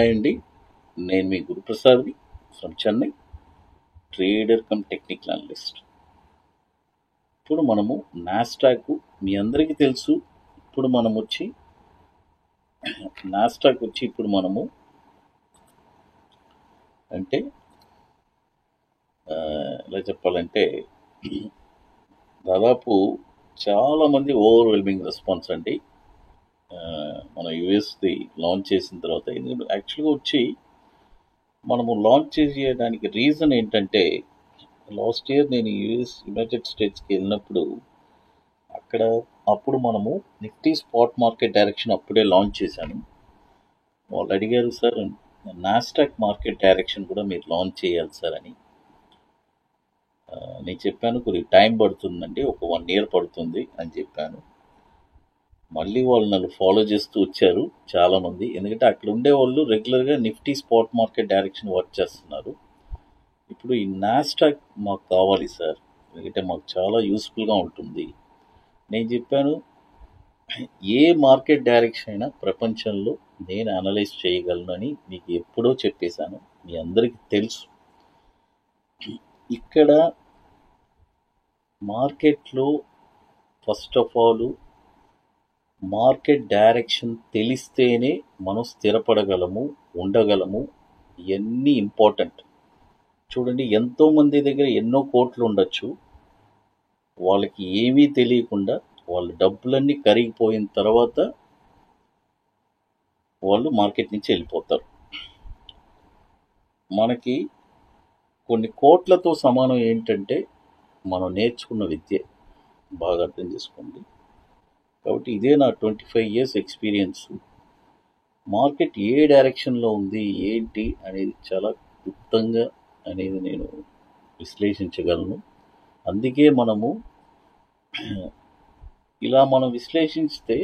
Hi అండి. నేను మీ గురుప్రసాద్ని from Chennai, trader cum technical analyst. ఇప్పుడు మనము నాస్టాక్ మీ అందరికీ తెలుసు. ఇప్పుడు మనం వచ్చి నాస్టాక్ వచ్చి ఇప్పుడు మనము అంటే ఎలా చెప్పాలంటే దాదాపు చాలామంది ఓవర్వెల్మింగ్ రెస్పాన్స్ అండి. మన యుఎస్ది లాంచ్ చేసిన తర్వాత యాక్చువల్గా వచ్చి మనము లాంచ్ చేయడానికి రీజన్ ఏంటంటే లాస్ట్ ఇయర్ నేను యునైటెడ్ స్టేట్స్కి వెళ్ళినప్పుడు అప్పుడు మనము నిఫ్టీ స్పాట్ మార్కెట్ డైరెక్షన్ అప్పుడే లాంచ్ చేశాను. వాళ్ళు అడిగారు, సార్ నాస్టాక్ మార్కెట్ డైరెక్షన్ కూడా మీరు లాంచ్ చేయాలి సార్ అని. నేను చెప్పాను కొద్దిగా టైం పడుతుందండి, ఒక 1 year పడుతుంది అని చెప్పాను. మళ్ళీ వాళ్ళు నన్ను ఫాలో చేస్తూ వచ్చారు చాలామంది, ఎందుకంటే అక్కడ ఉండే వాళ్ళు రెగ్యులర్గా Nifty spot market direction work చేస్తున్నారు. ఇప్పుడు ఈ నాస్టాక్ మాకు కావాలి సార్, ఎందుకంటే మాకు చాలా యూస్ఫుల్గా ఉంటుంది. నేను చెప్పాను, ఏ మార్కెట్ డైరెక్షన్ అయినా ప్రపంచంలో నేను అనలైజ్ చేయగలను అని మీకు ఎప్పుడో చెప్పేశాను, మీ అందరికీ తెలుసు. ఇక్కడ మార్కెట్లో first of all market direction తెలిస్తేనే మనం స్థిరపడగలము, ఉండగలము. ఇవన్నీ ఇంపార్టెంట్. చూడండి, ఎంతోమంది దగ్గర ఎన్నో కోట్లు ఉండొచ్చు, వాళ్ళకి ఏమీ తెలియకుండా వాళ్ళ డబ్బులన్నీ కరిగిపోయిన తర్వాత వాళ్ళు మార్కెట్ నుంచి వెళ్ళిపోతారు. మనకి కొన్ని కోట్లతో సమానం ఏంటంటే మనం నేర్చుకున్న విద్య. బాగా అర్థం చేసుకోండి. కాబట్టి ఇదే నా 25 years ఎక్స్పీరియన్స్. మార్కెట్ ఏ డైరెక్షన్లో ఉంది ఏంటి అనేది చాలా క్లుప్తంగా అనేది నేను విశ్లేషించగలను. అందుకే మనము ఇలా మనం విశ్లేషిస్తే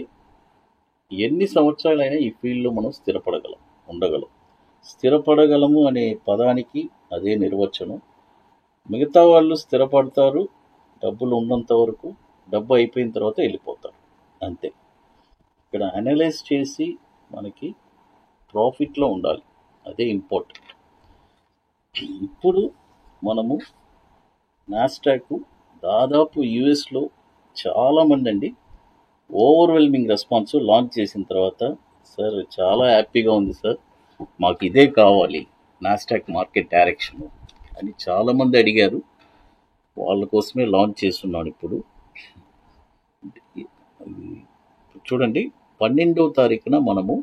ఎన్ని సంవత్సరాలైనా ఈ ఫీల్డ్లో మనం ఉండగలం. స్థిరపడగలము అనే పదానికి అదే నిర్వచనం. మిగతా వాళ్ళు స్థిరపడతారు డబ్బులు ఉన్నంత వరకు, డబ్బు అయిపోయిన తర్వాత వెళ్ళిపోతారు, అంతే. ఇక్కడ అనలైజ్ చేసి మనకి ప్రాఫిట్లో ఉండాలి, అదే ఇంపార్టెంట్. ఇప్పుడు మనము నాస్టాక్ దాదాపు యుఎస్లో చాలామంది అండి ఓవర్వెల్మింగ్ రెస్పాన్స్ లాంచ్ చేసిన తర్వాత, సార్ చాలా హ్యాపీగా ఉంది సార్, మాకు ఇదే కావాలి నాస్టాక్ మార్కెట్ డైరెక్షన్ అని చాలామంది అడిగారు. వాళ్ళ కోసమే లాంచ్ చేస్తున్నాను ఇప్పుడు. చూడండి, 12వ తారీఖున మనము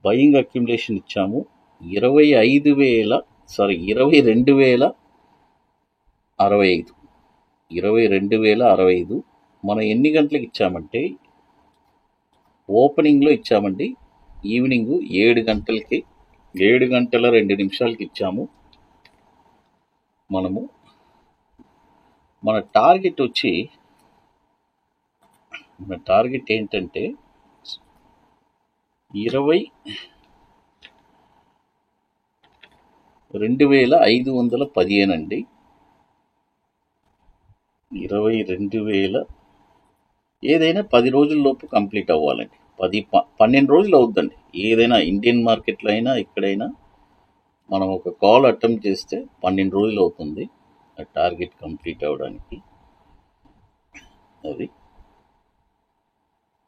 బయింగ్ అక్యుములేషన్ ఇచ్చాము 22,065. మనం ఎన్ని గంటలకు ఇచ్చామంటే ఓపెనింగ్లో ఇచ్చామండి, ఈవినింగ్ 7 గంటలకి 7:02 ఇచ్చాము. మన టార్గెట్ ఏంటంటే 22,515 అండి. 22,000 ఏదైనా 10 రోజుల్లోపు కంప్లీట్ అవ్వాలండి. 12 రోజులు అవుద్దండి. ఏదైనా ఇండియన్ మార్కెట్లో అయినా ఎక్కడైనా మనం ఒక కాల్ అటెంప్ట్ చేస్తే 12 రోజులు అవుతుంది ఆ టార్గెట్ కంప్లీట్ అవ్వడానికి. అది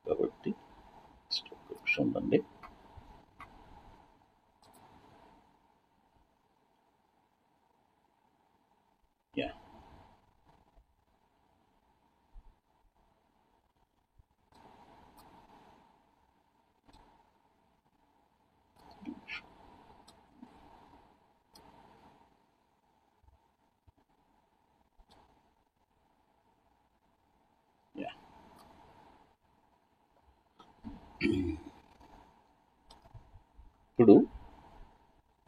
కాబట్టి ఉందండి. ఇప్పుడు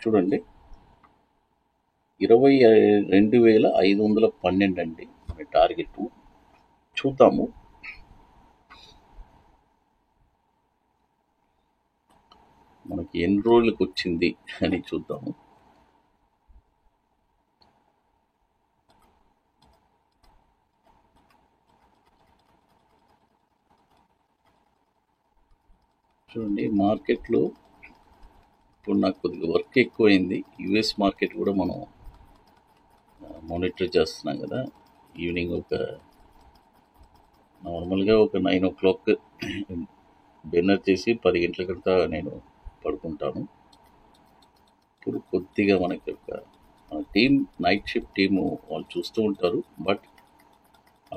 చూడండి, 22,512 అండి మన టార్గెట్. చూద్దాము మనకి ఎన్ని రోజులకు వచ్చింది అని చూద్దాము. చూడండి, మార్కెట్లో ఇప్పుడు నాకు కొద్దిగా వర్క్ ఎక్కువైంది. యుఎస్ మార్కెట్ కూడా మనం మానిటర్ చేస్తున్నాం కదా. ఈవినింగ్ నార్మల్గా ఒక 9 o'clock డిన్నర్ చేసి 10 గంటలకంతా నేను పడుకుంటాను. ఇప్పుడు కొద్దిగా మనకి మన టీం నైట్ షిఫ్ట్ టీము వాళ్ళు చూస్తూ ఉంటారు. బట్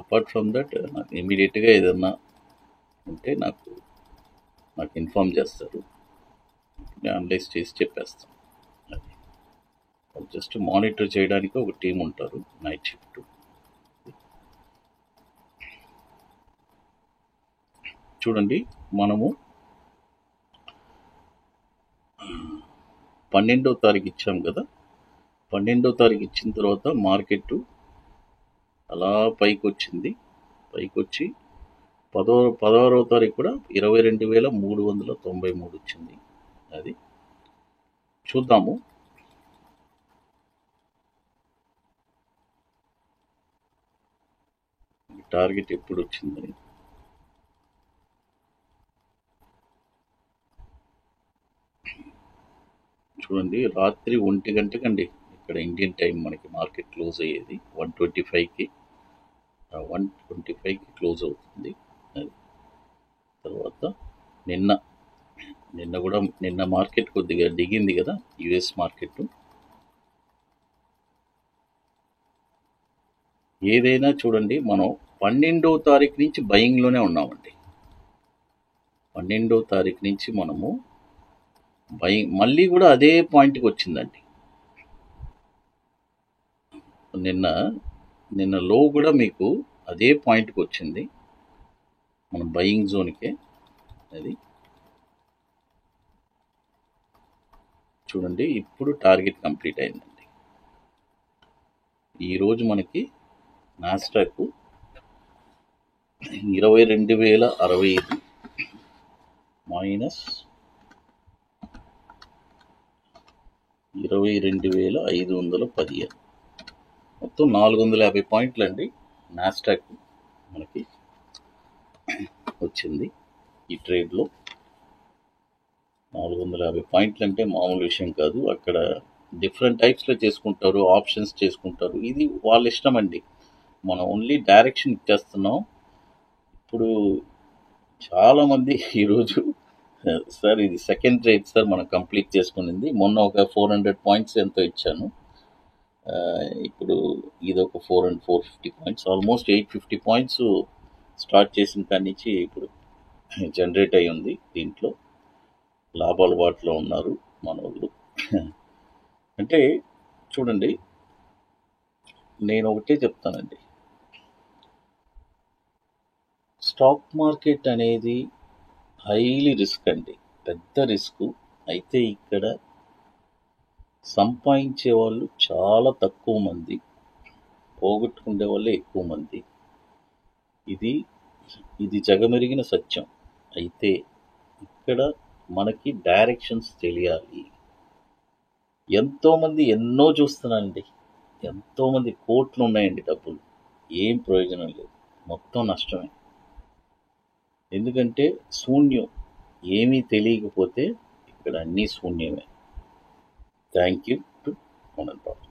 అపార్ట్ ఫ్రమ్ దట్ నాకు ఇమీడియట్గా ఏదన్నా ఉంటే నాకు ఇన్ఫామ్ చేస్తారు. నేను అనలైజ్ చేసి చెప్పేస్తాను. అది వాళ్ళు జస్ట్ మానిటర్ చేయడానికి ఒక టీం ఉంటారు నైట్ షిఫ్ట్. చూడండి, మనము 12వ తారీఖు ఇచ్చాం కదా. 12వ తారీఖు ఇచ్చిన తర్వాత మార్కెట్ అలా పైకి వచ్చింది. పైకి వచ్చి 16వ తారీఖు కూడా 22,393 వచ్చింది. అది చూద్దాము. టార్గెట్ ఎప్పుడు వచ్చిందని. చూడండి, రాత్రి 1 గంటకండి ఇక్కడ ఇండియన్ టైం మనకి మార్కెట్ క్లోజ్ అయ్యేది 125కి. 125కి క్లోజ్ అవుతుంది. అది తర్వాత నిన్న మార్కెట్ కొద్దిగా దిగింది కదా, యుఎస్ మార్కెట్. ఏదైనా చూడండి, మనం 12వ తారీఖు నుంచి బయింగ్లోనే ఉన్నామండి. 12వ తారీఖు నుంచి మనము బయింగ్, మళ్ళీ కూడా అదే పాయింట్కి వచ్చిందండి. నిన్న లో కూడా మీకు అదే పాయింట్కి వచ్చింది, మన బయింగ్ జోన్కే. అది చూడండి, ఇప్పుడు టార్గెట్ కంప్లీట్ అయిందండి. ఈరోజు మనకి నాస్డాక్ 22,065 మైనస్ 22,515, మొత్తం 450 పాయింట్లు అండి నాస్డాక్ మనకి వచ్చింది ఈ ట్రేడ్లో. 450 పాయింట్లు అంటే మామూలు విషయం కాదు. అక్కడ డిఫరెంట్ టైప్స్లో చేసుకుంటారు, ఆప్షన్స్ చేసుకుంటారు. ఇది వాళ్ళ ఇష్టం అండి. మనం ఓన్లీ డైరెక్షన్ ఇచ్చేస్తున్నాం. ఇప్పుడు చాలామంది ఈరోజు సార్ ఇది సెకండ్ ట్రేడ్ సార్ మనం కంప్లీట్ చేసుకునింది. మొన్న ఒక 400 పాయింట్స్ ఎంతో ఇచ్చాను. ఇప్పుడు ఇది ఒక 450 పాయింట్స్, ఆల్మోస్ట్ 850 పాయింట్స్ స్టార్ట్ చేసిన కాడి నుంచి ఇప్పుడు జనరేట్ అయ్యి ఉంది. దీంట్లో లాభాల బాటలో ఉన్నారు మన వాళ్ళు. అంటే చూడండి, నేను ఒకటే చెప్తానండి, స్టాక్ మార్కెట్ అనేది హైలీ రిస్క్ అండి, పెద్ద రిస్క్. అయితే ఇక్కడ సంపాదించే వాళ్ళు చాలా తక్కువ మంది, పోగొట్టుకునే వాళ్ళే ఎక్కువ మంది. ఇది జగమెరిగిన సత్యం. అయితే ఇక్కడ మనకి డైరెక్షన్స్ తెలియాలి. ఎంతోమంది ఎన్నో చూస్తున్నానండి, ఎంతోమంది కోట్లు ఉన్నాయండి డబ్బులు, ఏం ప్రయోజనం లేదు, మొత్తం నష్టమే. ఎందుకంటే శూన్యం, ఏమీ తెలియకపోతే ఇక్కడ అన్నీ శూన్యమే. Thank you to Mohan Babu.